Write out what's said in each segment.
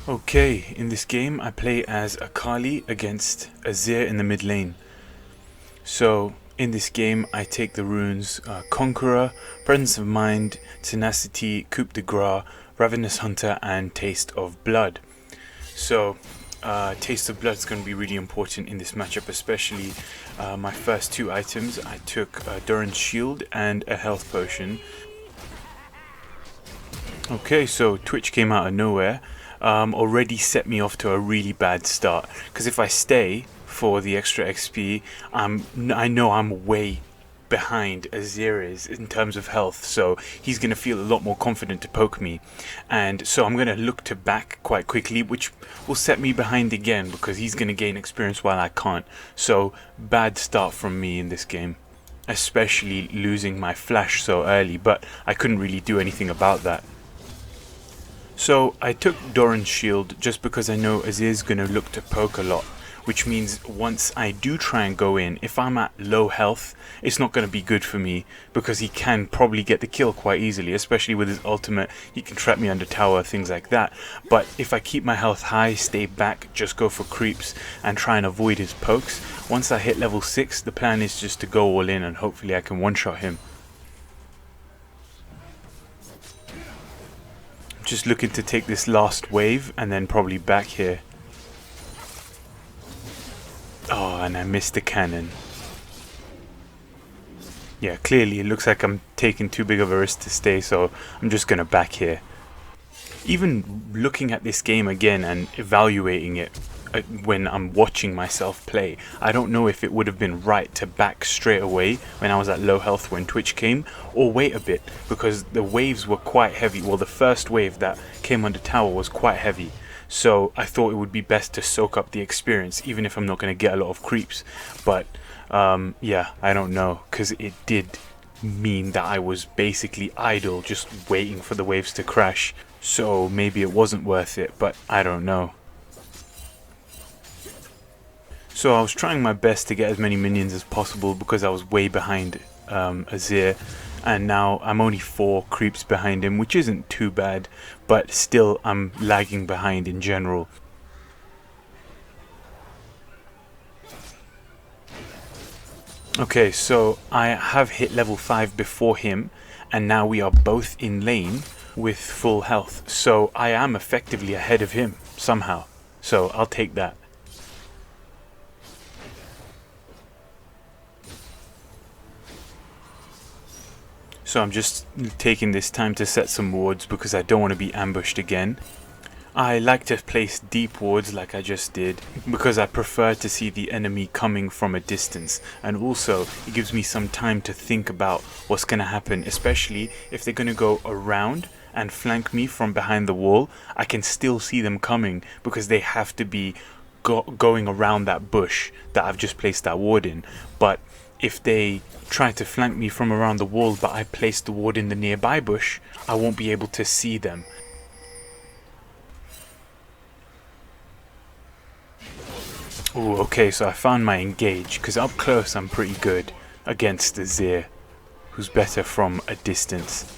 Okay, in this game I play as Akali against Azir in the mid lane. So in this game I take the runes Conqueror, Presence of Mind, Tenacity, Coup de Grace, Ravenous Hunter and Taste of Blood. So Taste of Blood is going to be really important in this matchup, especially my first two items. I took Doran's Shield and a health potion. Okay, so Twitch came out of nowhere. Already set me off to a really bad start. Because if I stay for the extra XP, I know I'm way behind Azir is in terms of health, so he's going to feel a lot more confident to poke me. And so I'm going to look to back quite quickly, which will set me behind again because he's going to gain experience while I can't. So bad start from me in this game, especially losing my flash so early, but I couldn't really do anything about that. So I took Doran's Shield just because I know Azir's going to look to poke a lot, which means once I do try and go in, if I'm at low health, it's not going to be good for me because he can probably get the kill quite easily, especially with his ultimate. He can trap me under tower, things like that. But if I keep my health high, stay back, just go for creeps and try and avoid his pokes, once I hit level 6, the plan is just to go all in and hopefully I can one-shot him. Just looking to take this last wave and then probably back here. Oh, and I missed the cannon. Yeah, clearly it looks like I'm taking too big of a risk to stay, so I'm just gonna back here. Even looking at this game again and evaluating it when I'm watching myself play, I don't know if it would have been right to back straight away when I was at low health when Twitch came, or wait a bit, because the waves were quite heavy. Well, the first wave that came under tower was quite heavy, so I thought it would be best to soak up the experience even if I'm not going to get a lot of creeps. But yeah, I don't know, because it did mean that I was basically idle, just waiting for the waves to crash. So maybe it wasn't worth it, but I don't know. So I was trying my best to get as many minions as possible because I was way behind Azir, and now I'm only 4 creeps behind him, which isn't too bad, but still I'm lagging behind in general. Okay, so I have hit level 5 before him, and now we are both in lane with full health, so I am effectively ahead of him somehow, so I'll take that. So I'm just taking this time to set some wards because I don't want to be ambushed again. I like to place deep wards like I just did because I prefer to see the enemy coming from a distance, and also it gives me some time to think about what's going to happen, especially if they're going to go around and flank me from behind the wall. I can still see them coming because they have to be going around that bush that I've just placed that ward in. But if they try to flank me from around the wall but I place the ward in the nearby bush, I won't be able to see them. Ooh, okay, so I found my engage, because up close I'm pretty good against Azir, who's better from a distance.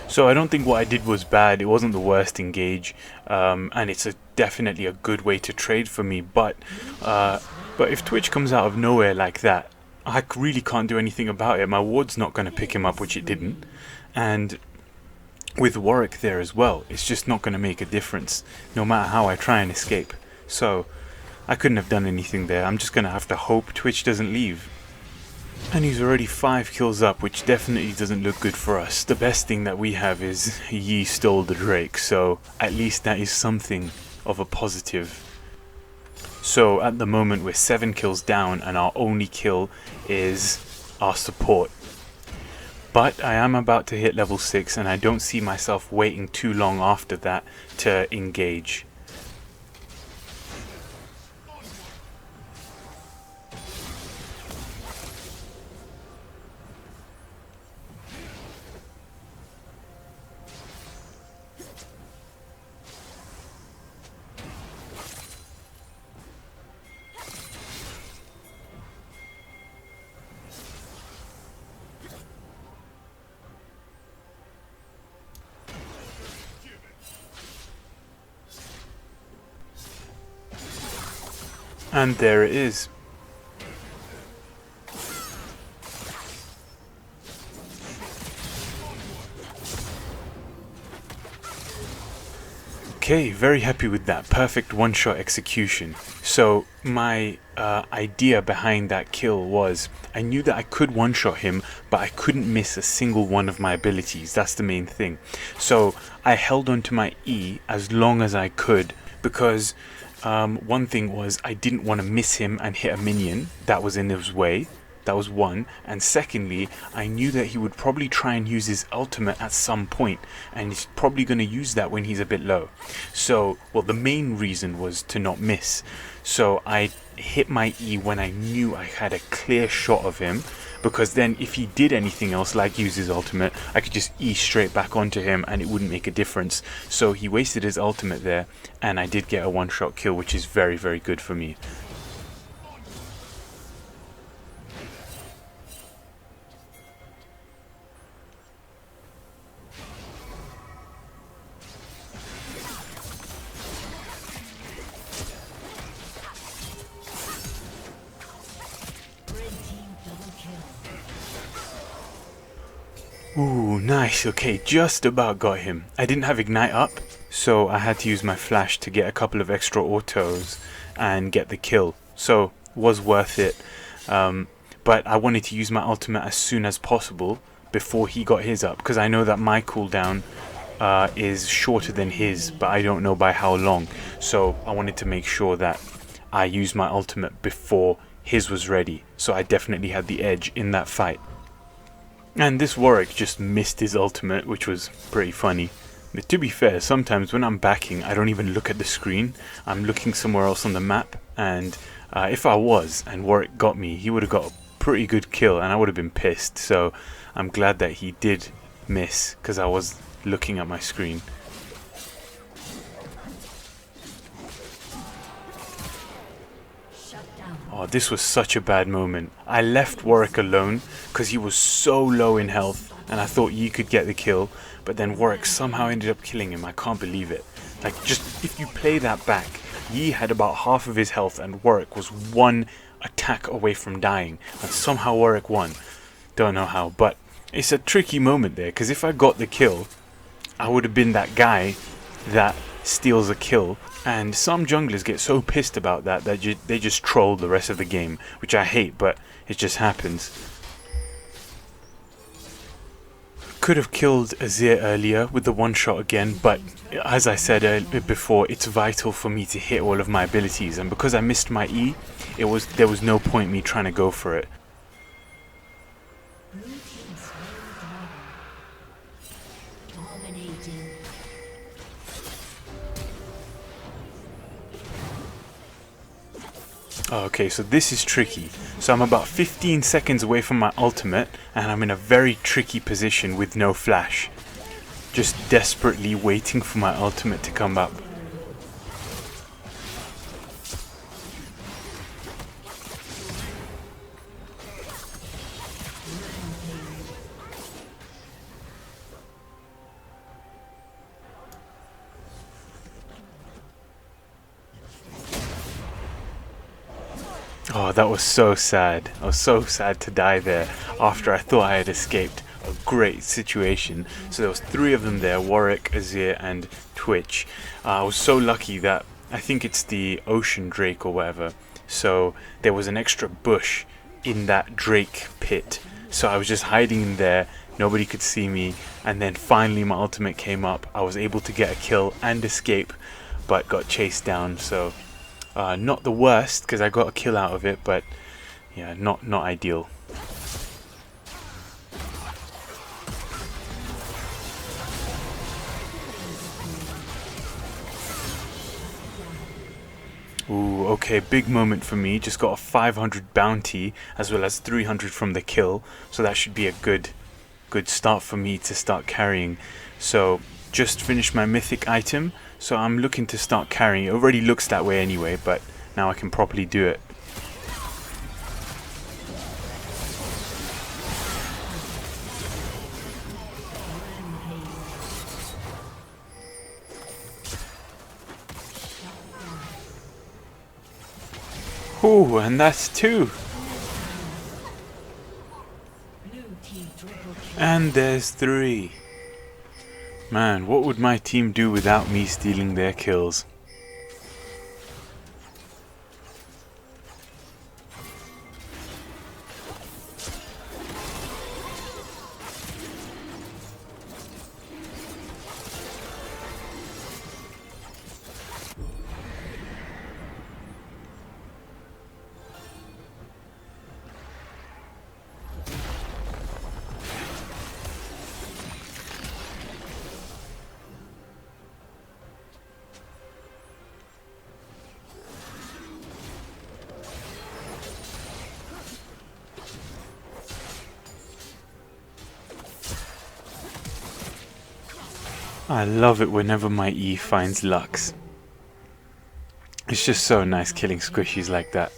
So I don't think what I did was bad. It wasn't the worst engage, and it's definitely a good way to trade for me. But if Twitch comes out of nowhere like that, I really can't do anything about it. My ward's not going to pick him up, which it didn't, and with Warwick there as well, it's just not going to make a difference, no matter how I try and escape. So I couldn't have done anything there. I'm just going to have to hope Twitch doesn't leave. And he's already 5 kills up, which definitely doesn't look good for us. The best thing that we have is Yi stole the Drake, so at least that is something of a positive. So at the moment we're 7 kills down and our only kill is our support. But I am about to hit level 6 and I don't see myself waiting too long after that to engage. And there it is. Okay, very happy with that. Perfect one-shot execution. So my idea behind that kill was I knew that I could one-shot him, but I couldn't miss a single one of my abilities. That's the main thing. So I held on to my E as long as I could because one thing was I didn't want to miss him and hit a minion that was in his way. That was one. And secondly, I knew that he would probably try and use his ultimate at some point, and he's probably going to use that when he's a bit low. So, well, the main reason was to not miss. So I hit my E when I knew I had a clear shot of him, because then if he did anything else like use his ultimate, I could just E straight back onto him and it wouldn't make a difference. So he wasted his ultimate there, and I did get a one-shot kill, which is very, very good for me. Ooh, nice. Okay, just about got him. I didn't have Ignite up, so I had to use my flash to get a couple of extra autos and get the kill. So, was worth it. But I wanted to use my ultimate as soon as possible before he got his up, because I know that my cooldown is shorter than his, but I don't know by how long. So I wanted to make sure that I used my ultimate before his was ready. So I definitely had the edge in that fight. And this Warwick just missed his ultimate, which was pretty funny. But to be fair, sometimes when I'm backing, I don't even look at the screen. I'm looking somewhere else on the map, and if I was and Warwick got me, he would have got a pretty good kill and I would have been pissed. So I'm glad that he did miss, because I was looking at my screen. Oh, this was such a bad moment. I left Warwick alone because he was so low in health and I thought Yi could get the kill, but then Warwick somehow ended up killing him. I can't believe it. Like, just if you play that back, Yi had about half of his health and Warwick was one attack away from dying, and somehow Warwick won. Don't know how, but it's a tricky moment there, because if I got the kill, I would have been that guy that steals a kill, and some junglers get so pissed about that that they just troll the rest of the game, which I hate, but it just happens. Could have killed Azir earlier with the one shot again, but as I said before, it's vital for me to hit all of my abilities, and because I missed my E, there was no point me trying to go for it. Okay, so this is tricky. So I'm about 15 seconds away from my ultimate, and I'm in a very tricky position with no flash. Just desperately waiting for my ultimate to come up. Oh, that was so sad. I was so sad to die there after I thought I had escaped a great situation. So there was 3 of them there, Warwick, Azir and Twitch. I was so lucky that I think it's the Ocean Drake or whatever. So there was an extra bush in that Drake pit. So I was just hiding in there, nobody could see me, and then finally my ultimate came up. I was able to get a kill and escape, but got chased down. So not the worst, because I got a kill out of it, but yeah, not ideal. Ooh, okay, big moment for me. Just got a 500 bounty as well as 300 from the kill, so that should be a good start for me to start carrying. So just finished my mythic item, so I'm looking to start carrying. It already looks that way anyway, but now I can properly do it. Ooh, and that's 2. And there's 3. Man, what would my team do without me stealing their kills? I love it whenever my E finds Lux. It's just so nice killing squishies like that.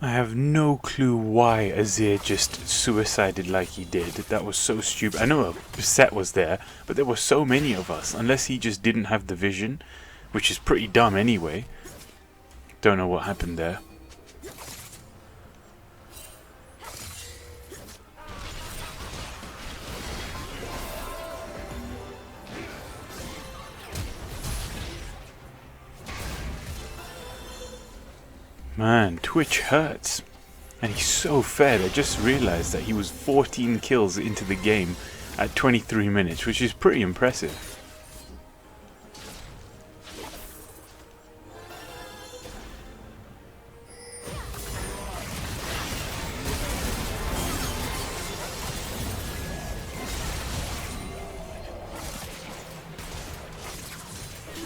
I have no clue why Azir just suicided like he did. That was so stupid. I know a set was there, but there were so many of us. Unless he just didn't have the vision, which is pretty dumb anyway. Don't know what happened there. Man, Twitch hurts. And he's so fed. I just realized that he was 14 kills into the game at 23 minutes, which is pretty impressive.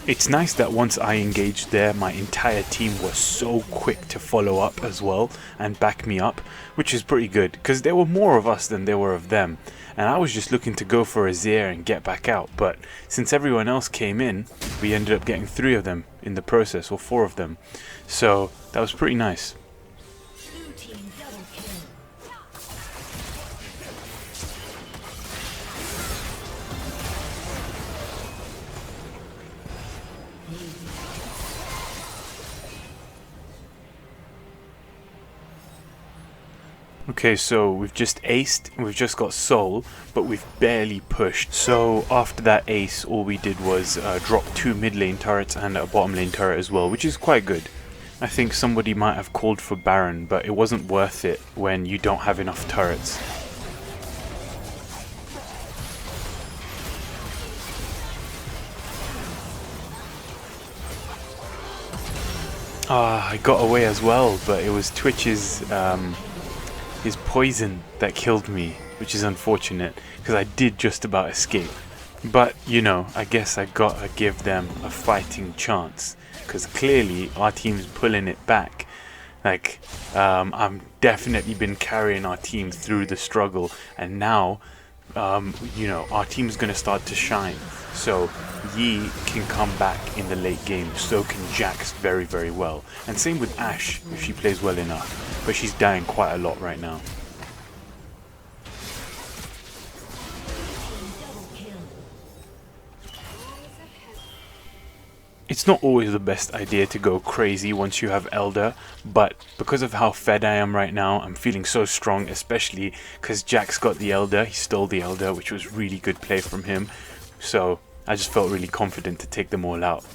It's nice that once I engaged there, my entire team was so quick to follow up as well and back me up, which is pretty good, because there were more of us than there were of them, and I was just looking to go for Azir and get back out, but since everyone else came in, we ended up getting 3 of them in the process, or 4 of them, so that was pretty nice. Okay, so we've just aced, we've just got soul, but we've barely pushed. So after that ace, all we did was drop 2 mid lane turrets and a bottom lane turret as well, which is quite good. I think somebody might have called for Baron, but it wasn't worth it when you don't have enough turrets. I got away as well, but it was Twitch's his poison that killed me, which is unfortunate, because I did just about escape. But, you know, I guess I gotta give them a fighting chance, because clearly our team's pulling it back. Like, I've definitely been carrying our team through the struggle, and now, you know, our team's gonna start to shine. So Yi can come back in the late game, so can Jax very, very well. And same with Ashe, if she plays well enough. But she's dying quite a lot right now. It's not always the best idea to go crazy once you have Elder, but because of how fed I am right now, I'm feeling so strong, especially because Jax got the Elder, he stole the Elder, which was really good play from him. So I just felt really confident to take them all out.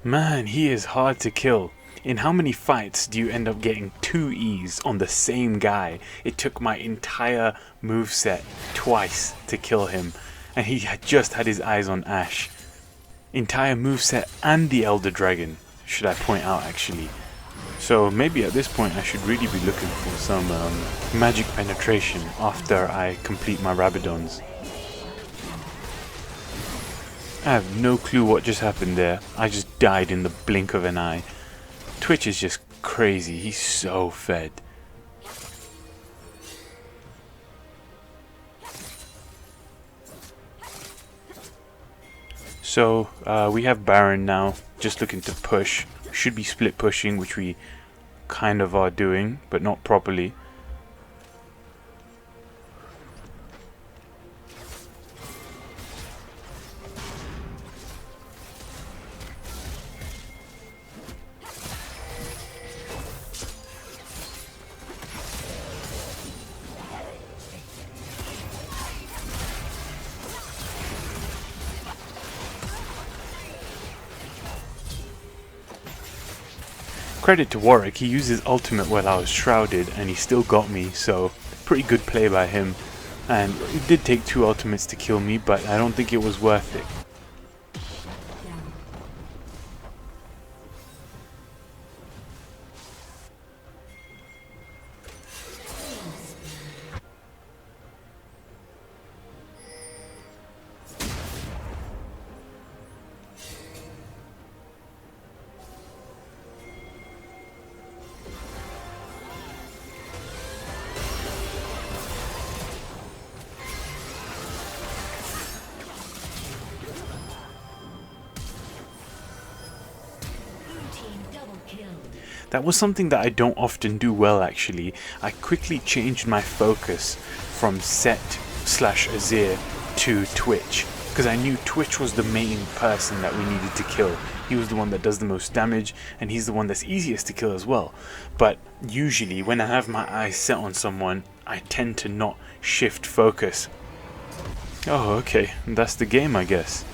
Man, he is hard to kill. In how many fights do you end up getting 2 E's on the same guy? It took my entire moveset twice to kill him, and he had just had his eyes on Ashe. Entire moveset and the Elder Dragon, should I point out actually. So maybe at this point I should really be looking for some magic penetration after I complete my Rabadons. I have no clue what just happened there. I just died in the blink of an eye. Twitch is just crazy. He's so fed. So we have Baron now, just looking to push. Should be split pushing, which we kind of are doing, but not properly. Credit to Warwick, he used his ultimate while I was shrouded and he still got me, so pretty good play by him. And it did take 2 ultimates to kill me, but I don't think it was worth it. That was something that I don't often do well actually. I quickly changed my focus from Set/Azir to Twitch, because I knew Twitch was the main person that we needed to kill. He was the one that does the most damage, and he's the one that's easiest to kill as well. But usually when I have my eyes set on someone, I tend to not shift focus. Oh, okay, that's the game I guess.